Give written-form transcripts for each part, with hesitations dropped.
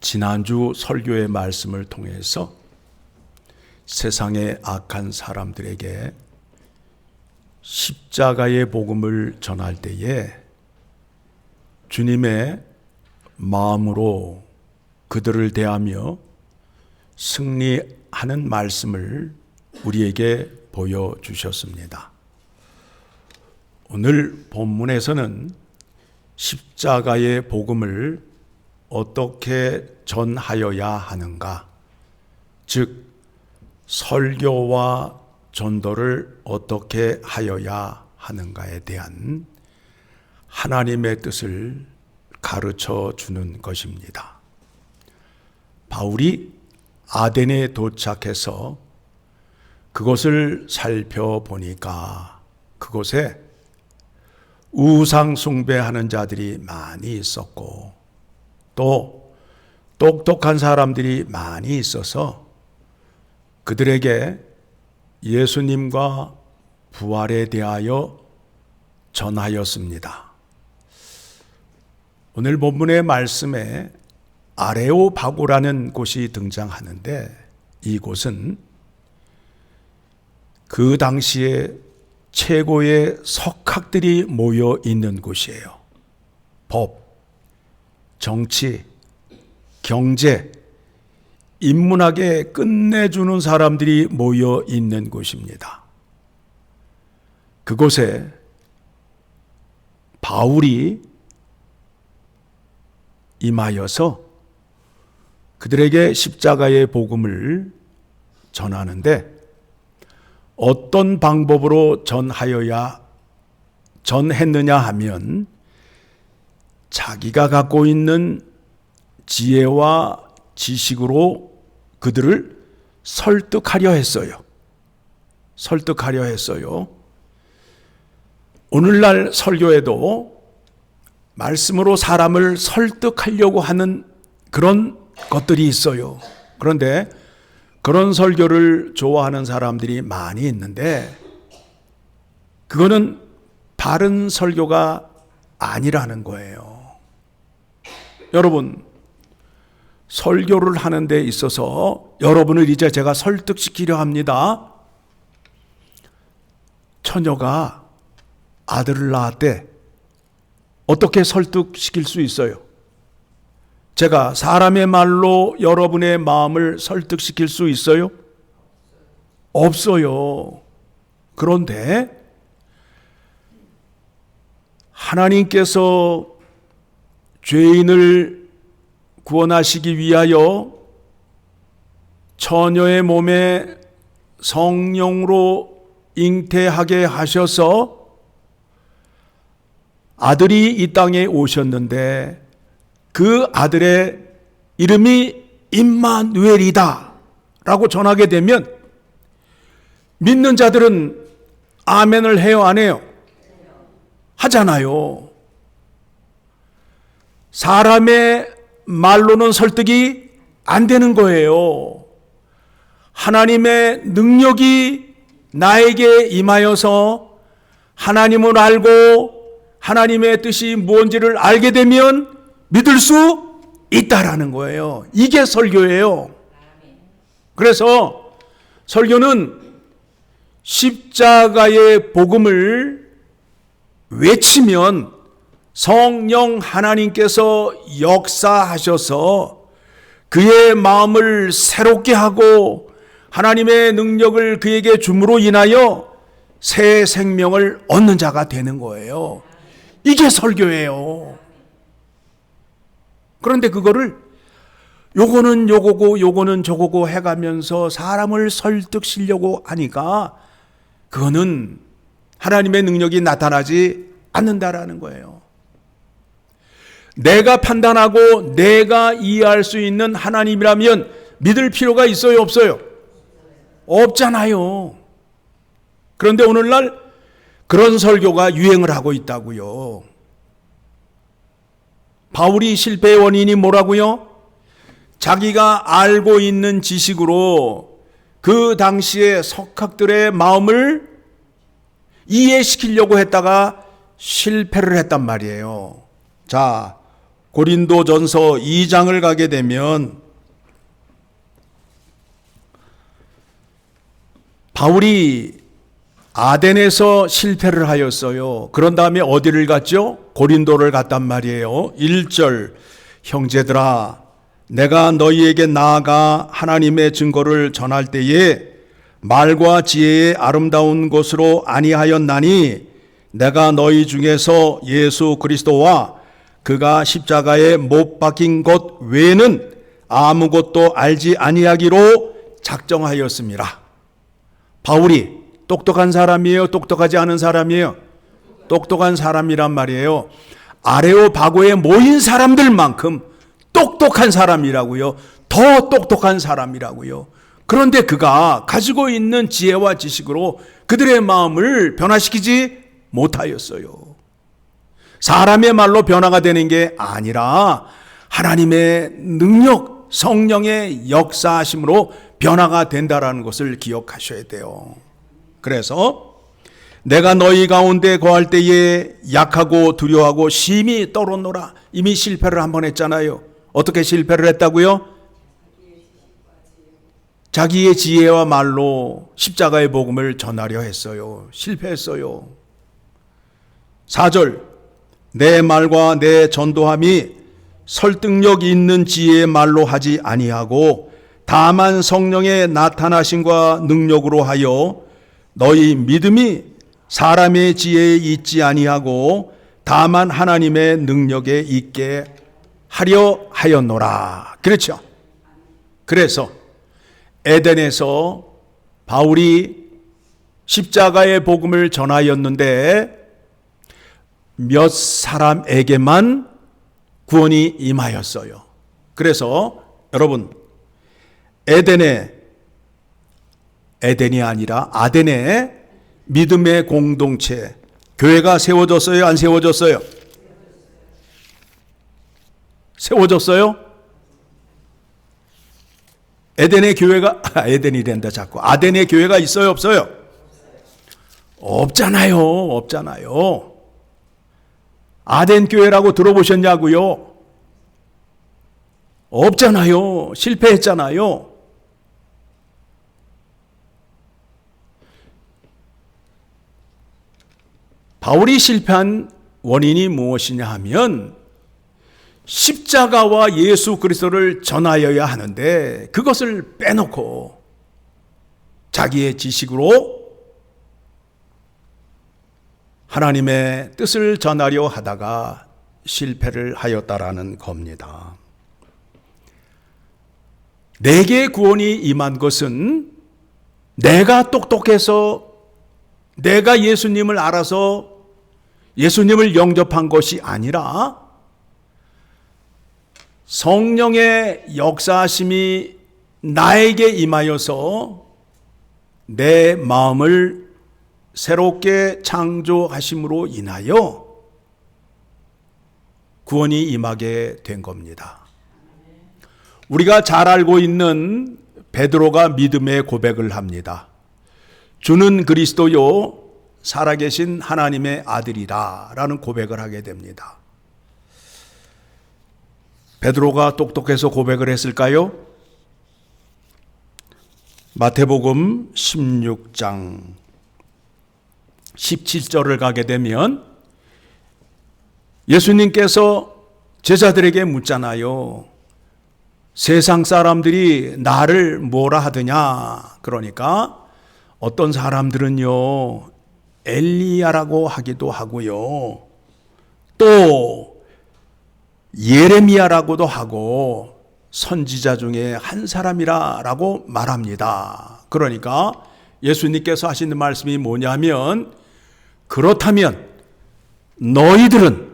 지난주 설교의 말씀을 통해서 세상의 악한 사람들에게 십자가의 복음을 전할 때에 주님의 마음으로 그들을 대하며 승리하는 말씀을 우리에게 보여주셨습니다. 오늘 본문에서는 십자가의 복음을 어떻게 전하여야 하는가, 즉 설교와 전도를 어떻게 하여야 하는가에 대한 하나님의 뜻을 가르쳐 주는 것입니다. 바울이 아덴에 도착해서 그것을 살펴보니까 그곳에 우상 숭배하는 자들이 많이 있었고 또 똑똑한 사람들이 많이 있어서 그들에게 예수님과 부활에 대하여 전하였습니다. 오늘 본문의 말씀에 아레오파고라는 곳이 등장하는데 이곳은 그 당시에 최고의 석학들이 모여 있는 곳이에요. 법, 정치, 경제, 인문학에 끝내주는 사람들이 모여 있는 곳입니다. 그곳에 바울이 임하여서 그들에게 십자가의 복음을 전하는데 어떤 방법으로 전했느냐 하면 자기가 갖고 있는 지혜와 지식으로 그들을 설득하려 했어요. 오늘날 설교에도 말씀으로 사람을 설득하려고 하는 그런 것들이 있어요. 그런데 그런 설교를 좋아하는 사람들이 많이 있는데 그거는 바른 설교가 아니라는 거예요. 여러분, 설교를 하는 데 있어서 여러분을 이제 제가 설득시키려 합니다. 처녀가 아들을 낳았대. 어떻게 설득시킬 수 있어요? 제가 사람의 말로 여러분의 마음을 설득시킬 수 있어요? 없어요. 그런데 하나님께서 죄인을 구원하시기 위하여 처녀의 몸에 성령으로 잉태하게 하셔서 아들이 이 땅에 오셨는데 그 아들의 이름이 임마누엘이다 라고 전하게 되면 믿는 자들은 아멘을 해요, 안 해요? 하잖아요. 사람의 말로는 설득이 안 되는 거예요. 하나님의 능력이 나에게 임하여서 하나님을 알고 하나님의 뜻이 무엇인지를 알게 되면 믿을 수 있다라는 거예요. 이게 설교예요. 그래서 설교는 십자가의 복음을 외치면 성령 하나님께서 역사하셔서 그의 마음을 새롭게 하고 하나님의 능력을 그에게 줌으로 인하여 새 생명을 얻는 자가 되는 거예요. 이게 설교예요. 그런데 그거를 요거는 요거고 요거는 저거고 해가면서 사람을 설득시키려고 하니까 그거는 하나님의 능력이 나타나지 않는다라는 거예요. 내가 판단하고 내가 이해할 수 있는 하나님이라면 믿을 필요가 있어요, 없어요? 없잖아요. 그런데 오늘날 그런 설교가 유행을 하고 있다고요. 바울이 실패의 원인이 뭐라고요? 자기가 알고 있는 지식으로 그 당시의 석학들의 마음을 이해시키려고 했다가 실패를 했단 말이에요. 자, 고린도전서 2장을 가게 되면 바울이 아덴에서 실패를 하였어요. 그런 다음에 어디를 갔죠? 고린도를 갔단 말이에요. 1절, 형제들아 내가 너희에게 나아가 하나님의 증거를 전할 때에 말과 지혜의 아름다운 것으로 아니하였나니 내가 너희 중에서 예수 그리스도와 그가 십자가에 못 박힌 것 외에는 아무것도 알지 아니하기로 작정하였습니다. 바울이 똑똑한 사람이에요? 똑똑하지 않은 사람이에요? 똑똑한 사람이란 말이에요. 아레오파고에 모인 사람들만큼 똑똑한 사람이라고요. 더 똑똑한 사람이라고요. 그런데 그가 가지고 있는 지혜와 지식으로 그들의 마음을 변화시키지 못하였어요. 사람의 말로 변화가 되는 게 아니라 하나님의 능력, 성령의 역사하심으로 변화가 된다라는 것을 기억하셔야 돼요. 그래서 내가 너희 가운데 거할 때에 약하고 두려워하고 심히 떨었노라. 이미 실패를 한번 했잖아요. 어떻게 실패를 했다고요? 자기의 지혜와 말로 십자가의 복음을 전하려 했어요. 실패했어요. 4절, 내 말과 내 전도함이 설득력 있는 지혜의 말로 하지 아니하고 다만 성령의 나타나심과 능력으로 하여 너희 믿음이 사람의 지혜에 있지 아니하고 다만 하나님의 능력에 있게 하려 하였노라. 그렇죠. 그래서 에덴에서 바울이 십자가의 복음을 전하였는데 몇 사람에게만 구원이 임하였어요. 그래서 여러분 에덴이 아니라 아덴의 믿음의 공동체, 교회가 세워졌어요? 안 세워졌어요? 세워졌어요? 에덴의 교회가, 에덴이 된다 자꾸. 아덴의 교회가 있어요? 없어요? 없잖아요. 없잖아요. 아덴 교회라고 들어보셨냐고요? 없잖아요. 실패했잖아요. 바울이 실패한 원인이 무엇이냐 하면 십자가와 예수 그리스도를 전하여야 하는데 그것을 빼놓고 자기의 지식으로 하나님의 뜻을 전하려 하다가 실패를 하였다라는 겁니다. 내게 구원이 임한 것은 내가 똑똑해서 내가 예수님을 알아서 예수님을 영접한 것이 아니라 성령의 역사하심이 나에게 임하여서 내 마음을 새롭게 창조하심으로 인하여 구원이 임하게 된 겁니다. 우리가 잘 알고 있는 베드로가 믿음의 고백을 합니다. 주는 그리스도요 살아계신 하나님의 아들이라 라는 고백을 하게 됩니다. 베드로가 똑똑해서 고백을 했을까요? 마태복음 16장 17절을 가게 되면 예수님께서 제자들에게 묻잖아요. 세상 사람들이 나를 뭐라 하더냐? 그러니까 어떤 사람들은요 엘리야라고 하기도 하고요 또 예레미야라고도 하고 선지자 중에 한 사람이라고 말합니다. 그러니까 예수님께서 하시는 말씀이 뭐냐면 그렇다면 너희들은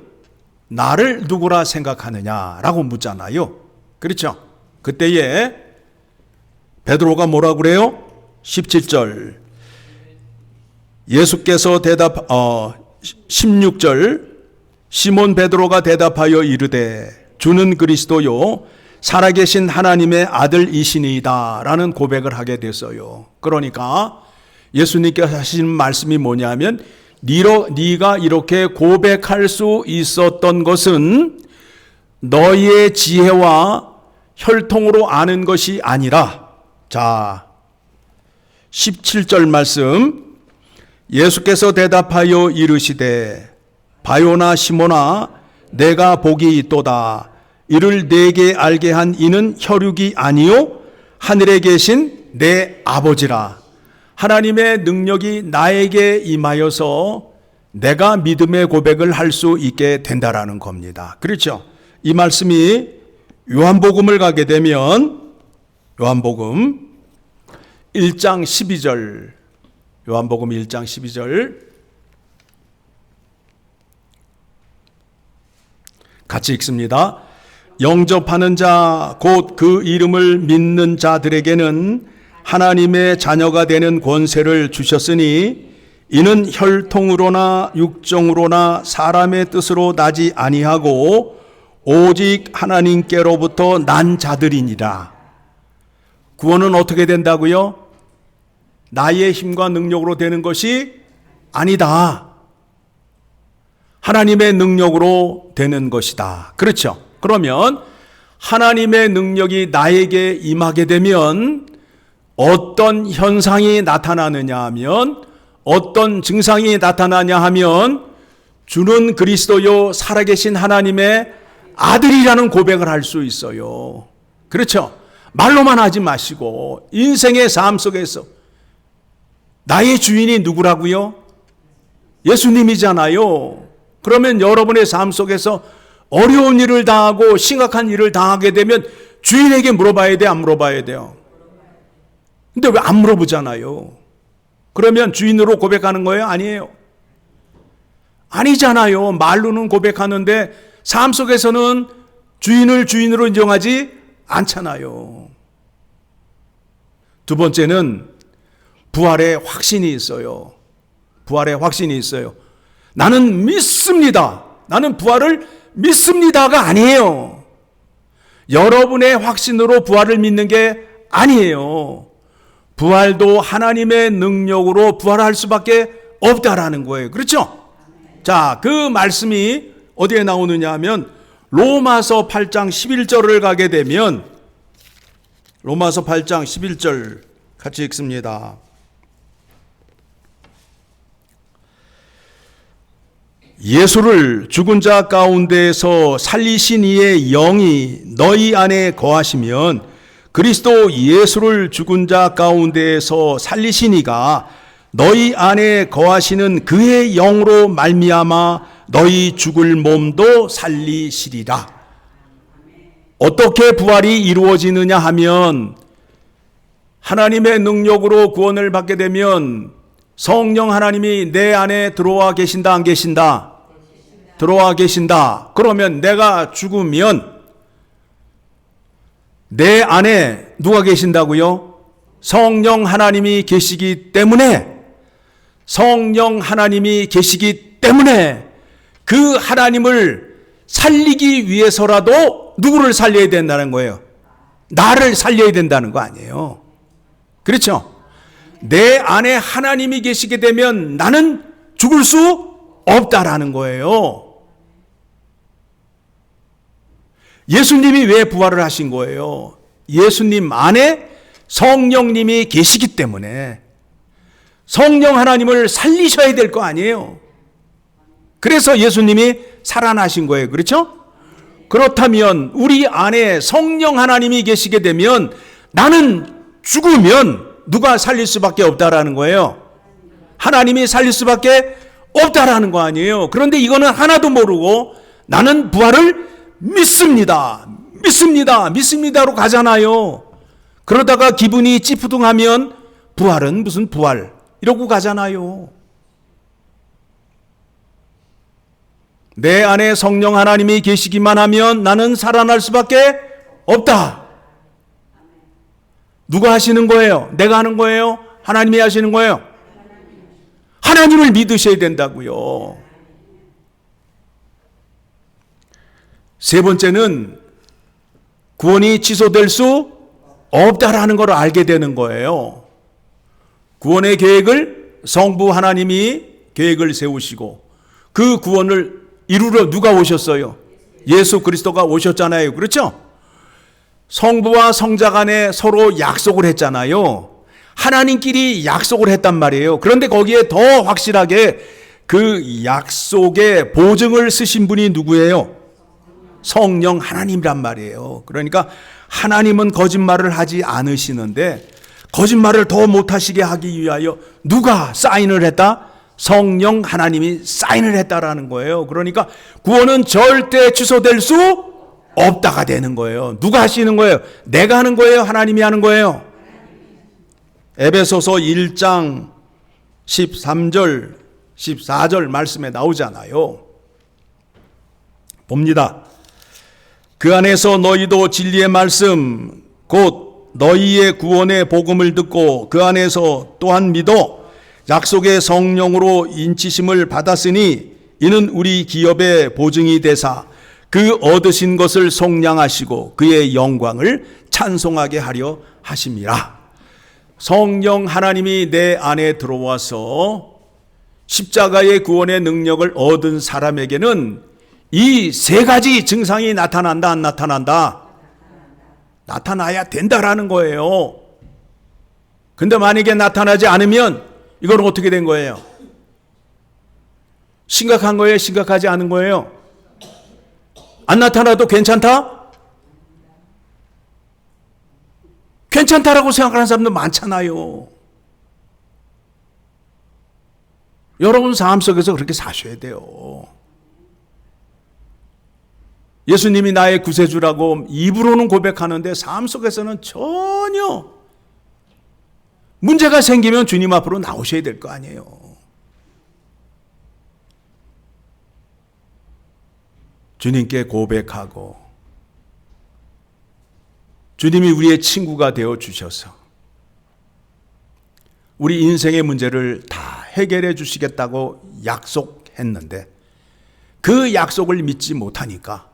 나를 누구라 생각하느냐라고 묻잖아요. 그렇죠? 그때에 베드로가 뭐라고 그래요? 17절 예수께서 16절 시몬 베드로가 대답하여 이르되 주는 그리스도요 살아계신 하나님의 아들이시니이다 라는 고백을 하게 됐어요. 그러니까 예수님께서 하신 말씀이 네가 이렇게 고백할 수 있었던 것은 너희의 지혜와 혈통으로 아는 것이 아니라. 자, 17절 말씀. 예수께서 대답하여 이르시되 바요나 시몬아 내가 복이 있도다. 이를 내게 알게 한 이는 혈육이 아니요 하늘에 계신 내 아버지라. 하나님의 능력이 나에게 임하여서 내가 믿음의 고백을 할 수 있게 된다라는 겁니다. 그렇죠? 이 말씀이 요한복음을 가게 되면 요한복음 1장 12절, 요한복음 1장 12절 같이 읽습니다. 영접하는 자 곧 그 이름을 믿는 자들에게는 하나님의 자녀가 되는 권세를 주셨으니 이는 혈통으로나 육정으로나 사람의 뜻으로 나지 아니하고 오직 하나님께로부터 난 자들이니라. 구원은 어떻게 된다고요? 나의 힘과 능력으로 되는 것이 아니다. 하나님의 능력으로 되는 것이다. 그렇죠? 그러면 하나님의 능력이 나에게 임하게 되면 어떤 현상이 나타나느냐 하면, 어떤 증상이 나타나냐 하면, 주는 그리스도요 살아계신 하나님의 아들이라는 고백을 할 수 있어요. 그렇죠? 말로만 하지 마시고 인생의 삶 속에서 나의 주인이 누구라고요? 예수님이잖아요. 그러면 여러분의 삶 속에서 어려운 일을 당하고 심각한 일을 당하게 되면 주인에게 물어봐야 돼, 안 물어봐야 돼요? 근데 왜 안 물어보잖아요? 그러면 주인으로 고백하는 거예요? 아니에요. 아니잖아요. 말로는 고백하는데 삶 속에서는 주인을 주인으로 인정하지 않잖아요. 두 번째는 부활의 확신이 있어요. 부활의 확신이 있어요. 나는 믿습니다. 나는 부활을 믿습니다가 아니에요. 여러분의 확신으로 부활을 믿는 게 아니에요. 부활도 하나님의 능력으로 부활할 수밖에 없다라는 거예요. 그렇죠? 자, 그 말씀이 어디에 나오느냐 하면 로마서 8장 11절을 가게 되면, 로마서 8장 11절 같이 읽습니다. 예수를 죽은 자 가운데에서 살리신 이의 영이 너희 안에 거하시면 그리스도 예수를 죽은 자 가운데에서 살리신 이가 너희 안에 거하시는 그의 영으로 말미암아 너희 죽을 몸도 살리시리라. 어떻게 부활이 이루어지느냐 하면 하나님의 능력으로 구원을 받게 되면 성령 하나님이 내 안에 들어와 계신다, 안 계신다? 들어와 계신다. 그러면 내가 죽으면 내 안에 누가 계신다고요? 성령 하나님이 계시기 때문에, 성령 하나님이 계시기 때문에 그 하나님을 살리기 위해서라도 누구를 살려야 된다는 거예요? 나를 살려야 된다는 거 아니에요. 그렇죠? 내 안에 하나님이 계시게 되면 나는 죽을 수 없다라는 거예요. 예수님이 왜 부활을 하신 거예요? 예수님 안에 성령님이 계시기 때문에 성령 하나님을 살리셔야 될 거 아니에요. 그래서 예수님이 살아나신 거예요. 그렇죠? 그렇다면 우리 안에 성령 하나님이 계시게 되면 나는 죽으면 누가 살릴 수밖에 없다라는 거예요? 하나님이 살릴 수밖에 없다라는 거 아니에요. 그런데 이거는 하나도 모르고 나는 부활을 믿습니다. 믿습니다. 믿습니다로 가잖아요. 그러다가 기분이 찌푸둥하면 부활은 무슨 부활 이러고 가잖아요. 내 안에 성령 하나님이 계시기만 하면 나는 살아날 수밖에 없다. 누가 하시는 거예요? 내가 하는 거예요? 하나님이 하시는 거예요? 하나님을 믿으셔야 된다고요. 세 번째는 구원이 취소될 수 없다라는 걸 알게 되는 거예요. 구원의 계획을 성부 하나님이 계획을 세우시고 그 구원을 이루러 누가 오셨어요? 예수 그리스도가 오셨잖아요. 그렇죠? 성부와 성자 간에 서로 약속을 했잖아요. 하나님끼리 약속을 했단 말이에요. 그런데 거기에 더 확실하게 그 약속의 보증을 쓰신 분이 누구예요? 성령 하나님이란 말이에요. 그러니까 하나님은 거짓말을 하지 않으시는데 거짓말을 더 못하시게 하기 위하여 누가 사인을 했다? 성령 하나님이 사인을 했다라는 거예요. 그러니까 구원은 절대 취소될 수 없다가 되는 거예요. 누가 하시는 거예요? 내가 하는 거예요? 하나님이 하는 거예요? 에베소서 1장 13절 14절 말씀에 나오잖아요. 봅니다. 그 안에서 너희도 진리의 말씀 곧 너희의 구원의 복음을 듣고 그 안에서 또한 믿어 약속의 성령으로 인치심을 받았으니 이는 우리 기업의 보증이 되사 그 얻으신 것을 속량하시고 그의 영광을 찬송하게 하려 하심이라. 성령 하나님이 내 안에 들어와서 십자가의 구원의 능력을 얻은 사람에게는 이 세 가지 증상이 나타난다, 안 나타난다? 나타나야 된다라는 거예요. 근데 만약에 나타나지 않으면 이건 어떻게 된 거예요? 심각한 거예요? 심각하지 않은 거예요? 안 나타나도 괜찮다? 괜찮다라고 생각하는 사람도 많잖아요. 여러분 삶 속에서 그렇게 사셔야 돼요. 예수님이 나의 구세주라고 입으로는 고백하는데 삶 속에서는 전혀 문제가 생기면 주님 앞으로 나오셔야 될 거 아니에요. 주님께 고백하고 주님이 우리의 친구가 되어 주셔서 우리 인생의 문제를 다 해결해 주시겠다고 약속했는데 그 약속을 믿지 못하니까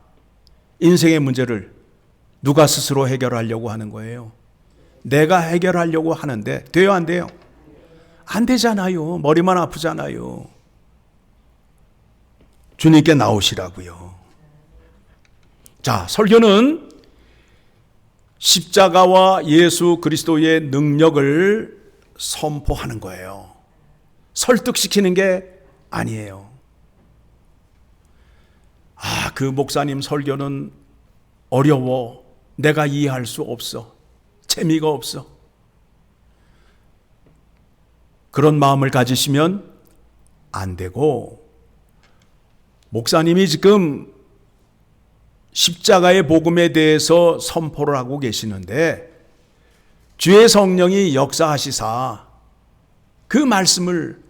인생의 문제를 누가 스스로 해결하려고 하는 거예요? 내가 해결하려고 하는데 돼요, 안 돼요? 안 되잖아요. 머리만 아프잖아요. 주님께 나오시라고요. 자, 설교는 십자가와 예수 그리스도의 능력을 선포하는 거예요. 설득시키는 게 아니에요. 그 목사님 설교는 어려워. 내가 이해할 수 없어. 재미가 없어. 그런 마음을 가지시면 안 되고, 목사님이 지금 십자가의 복음에 대해서 선포를 하고 계시는데 주의 성령이 역사하시사 그 말씀을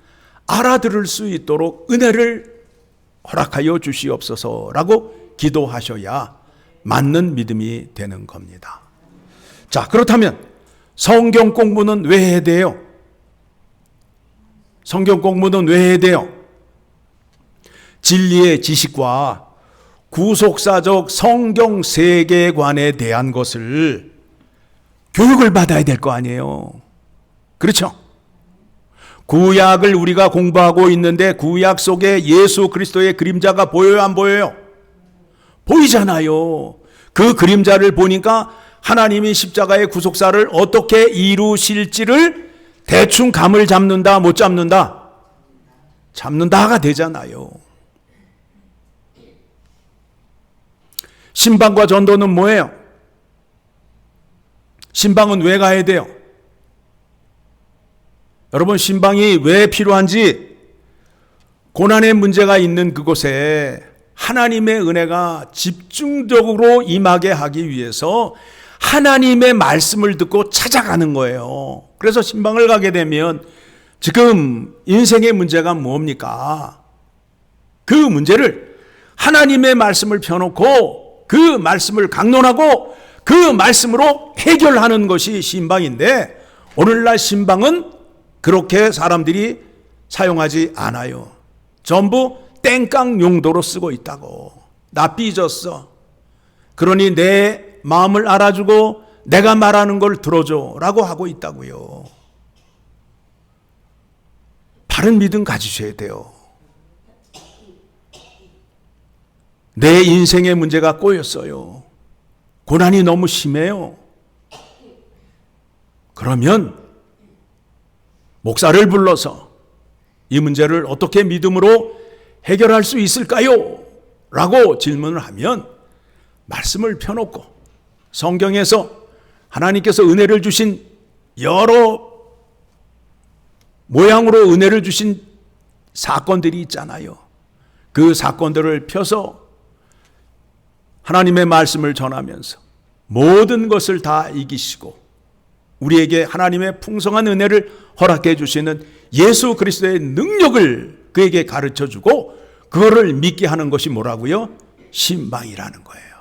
알아들을 수 있도록 은혜를 허락하여 주시옵소서라고 기도하셔야 맞는 믿음이 되는 겁니다. 자, 그렇다면 성경 공부는 왜 해야 돼요? 성경 공부는 왜 해야 돼요? 진리의 지식과 구속사적 성경 세계관에 대한 것을 교육을 받아야 될 거 아니에요. 그렇죠? 구약을 우리가 공부하고 있는데 구약 속에 예수 그리스도의 그림자가 보여요, 안 보여요? 보이잖아요. 그 그림자를 보니까 하나님이 십자가의 구속사를 어떻게 이루실지를 대충 감을 잡는다, 못 잡는다? 잡는다가 되잖아요. 신방과 전도는 뭐예요? 신방은 왜 가야 돼요? 여러분, 신방이 왜 필요한지, 고난의 문제가 있는 그곳에 하나님의 은혜가 집중적으로 임하게 하기 위해서 하나님의 말씀을 듣고 찾아가는 거예요. 그래서 신방을 가게 되면 지금 인생의 문제가 뭡니까? 그 문제를 하나님의 말씀을 펴놓고 그 말씀을 강론하고 그 말씀으로 해결하는 것이 신방인데, 오늘날 신방은 그렇게 사람들이 사용하지 않아요. 전부 땡깡 용도로 쓰고 있다고. 나 삐졌어. 그러니 내 마음을 알아주고 내가 말하는 걸 들어줘 라고 하고 있다고요. 바른 믿음 가지셔야 돼요. 내 인생의 문제가 꼬였어요. 고난이 너무 심해요. 그러면 목사를 불러서 이 문제를 어떻게 믿음으로 해결할 수 있을까요? 라고 질문을 하면 말씀을 펴놓고 성경에서 하나님께서 은혜를 주신 여러 모양으로 은혜를 주신 사건들이 있잖아요. 그 사건들을 펴서 하나님의 말씀을 전하면서 모든 것을 다 이기시고 우리에게 하나님의 풍성한 은혜를 허락해 주시는 예수 그리스도의 능력을 그에게 가르쳐주고 그거를 믿게 하는 것이 뭐라고요? 신방이라는 거예요.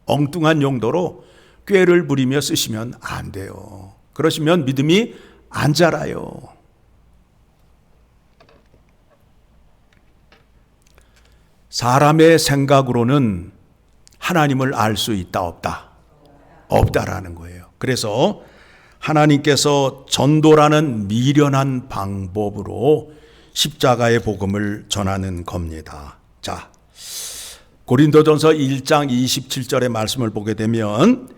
엉뚱한 용도로 꾀를 부리며 쓰시면 안 돼요. 그러시면 믿음이 안 자라요. 사람의 생각으로는 하나님을 알 수 있다 없다? 없다라는 거예요. 그래서 하나님께서 전도라는 미련한 방법으로 십자가의 복음을 전하는 겁니다. 자, 고린도전서 1장 27절의 말씀을 보게 되면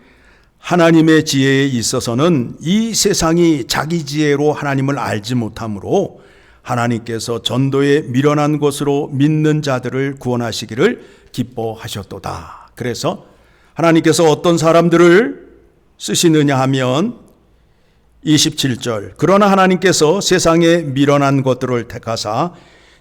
하나님의 지혜에 있어서는 이 세상이 자기 지혜로 하나님을 알지 못하므로 하나님께서 전도에 미련한 것으로 믿는 자들을 구원하시기를 기뻐하셨도다. 그래서 하나님께서 어떤 사람들을 쓰시느냐 하면 27절 그러나 하나님께서 세상에 미련한 것들을 택하사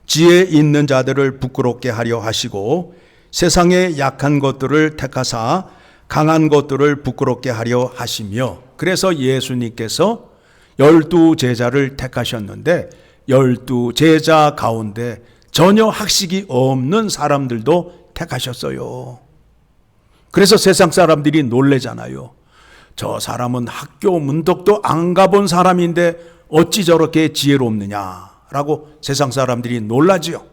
지혜 있는 자들을 부끄럽게 하려 하시고 세상에 약한 것들을 택하사 강한 것들을 부끄럽게 하려 하시며 그래서 예수님께서 12제자를 택하셨는데 12제자 가운데 전혀 학식이 없는 사람들도 택하셨어요. 그래서 세상 사람들이 놀래잖아요. 저 사람은 학교 문덕도 안 가본 사람인데 어찌 저렇게 지혜롭느냐라고 세상 사람들이 놀라지요.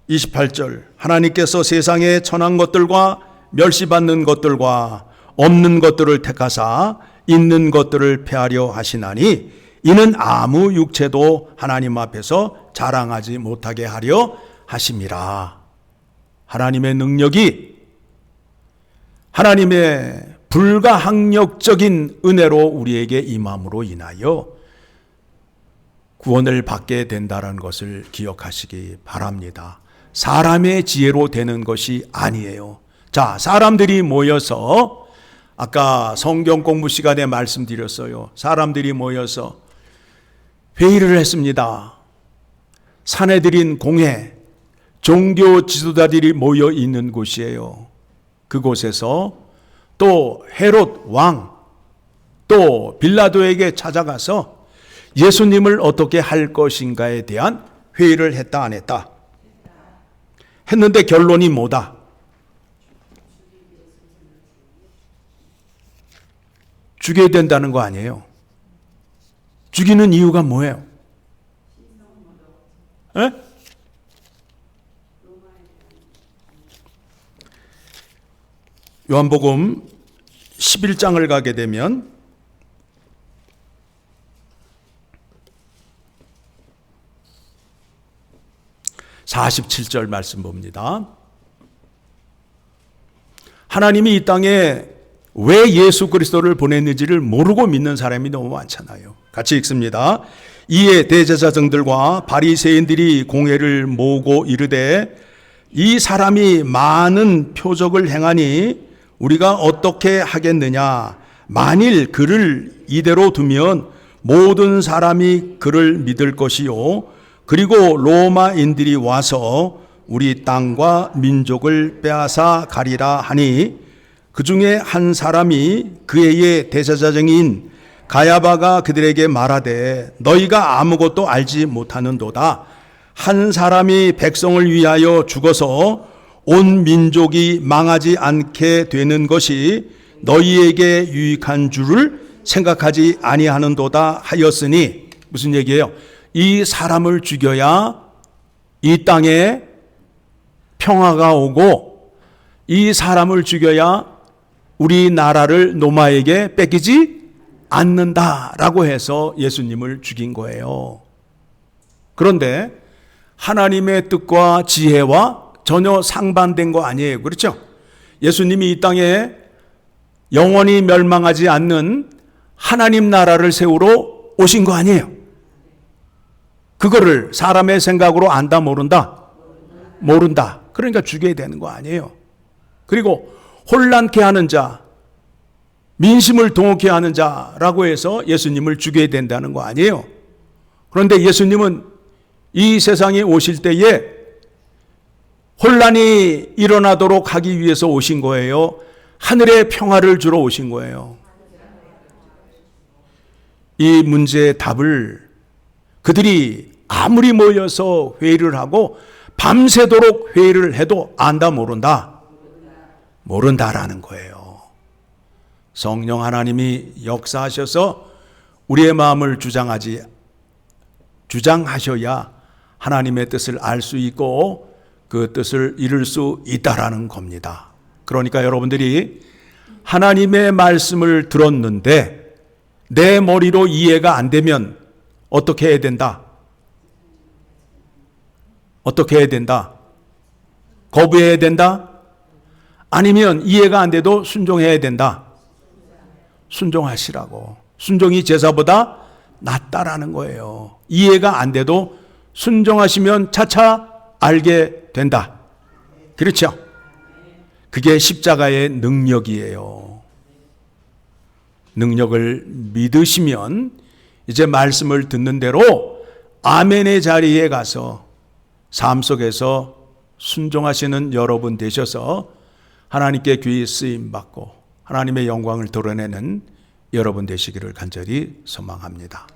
28절 하나님께서 세상에 천한 것들과 멸시받는 것들과 없는 것들을 택하사 있는 것들을 폐하려 하시나니 이는 아무 육체도 하나님 앞에서 자랑하지 못하게 하려 하심이라. 하나님의 능력이 하나님의 불가항력적인 은혜로 우리에게 임함으로 인하여 구원을 받게 된다는 것을 기억하시기 바랍니다. 사람의 지혜로 되는 것이 아니에요. 자, 사람들이 모여서 아까 성경 공부 시간에 말씀드렸어요. 사람들이 모여서 회의를 했습니다. 사내들인 공회, 종교 지도자들이 모여 있는 곳이에요. 그곳에서 또 헤롯 왕, 또 빌라도에게 찾아가서 예수님을 어떻게 할 것인가에 대한 회의를 했다 안 했다? 했는데 결론이 뭐다? 죽여야 된다는 거 아니에요. 죽이는 이유가 뭐예요? 에? 요한복음 11장을 가게 되면 (47절) 말씀 봅니다. 하나님이 이 땅에 왜 예수 그리스도를 보냈는지를 모르고 믿는 사람이 너무 많잖아요. 같이 읽습니다. 이에 대제사장들과 바리새인들이 공회를 모으고 이르되 이 사람이 많은 표적을 행하니 우리가 어떻게 하겠느냐? 만일 그를 이대로 두면 모든 사람이 그를 믿을 것이요 그리고 로마인들이 와서 우리 땅과 민족을 빼앗아 가리라 하니 그 중에 한 사람이 그의 대제사장인 가야바가 그들에게 말하되 너희가 아무것도 알지 못하는도다. 한 사람이 백성을 위하여 죽어서 온 민족이 망하지 않게 되는 것이 너희에게 유익한 줄을 생각하지 아니하는도다 하였으니 무슨 얘기예요? 이 사람을 죽여야 이 땅에 평화가 오고 이 사람을 죽여야 우리나라를 로마에게 뺏기지 않는다라고 해서 예수님을 죽인 거예요. 그런데 하나님의 뜻과 지혜와 전혀 상반된 거 아니에요. 그렇죠? 예수님이 이 땅에 영원히 멸망하지 않는 하나님 나라를 세우러 오신 거 아니에요. 그거를 사람의 생각으로 안다 모른다? 모른다. 그러니까 죽여야 되는 거 아니에요. 그리고 혼란케 하는 자, 민심을 동혹케 하는 자라고 해서 예수님을 죽여야 된다는 거 아니에요. 그런데 예수님은 이 세상에 오실 때에 혼란이 일어나도록 하기 위해서 오신 거예요. 하늘의 평화를 주러 오신 거예요. 이 문제의 답을 그들이 아무리 모여서 회의를 하고 밤새도록 회의를 해도 안다 모른다? 모른다라는 거예요. 성령 하나님이 역사하셔서 우리의 마음을 주장하셔야 하나님의 뜻을 알 수 있고 그 뜻을 이룰 수 있다라는 겁니다. 그러니까 여러분들이 하나님의 말씀을 들었는데 내 머리로 이해가 안 되면 어떻게 해야 된다? 어떻게 해야 된다? 거부해야 된다? 아니면 이해가 안 돼도 순종해야 된다? 순종하시라고. 순종이 제사보다 낫다라는 거예요. 이해가 안 돼도 순종하시면 차차 알게 된다. 그렇죠? 그게 십자가의 능력이에요. 능력을 믿으시면 이제 말씀을 듣는 대로 아멘의 자리에 가서 삶 속에서 순종하시는 여러분 되셔서 하나님께 귀히 쓰임 받고 하나님의 영광을 드러내는 여러분 되시기를 간절히 소망합니다.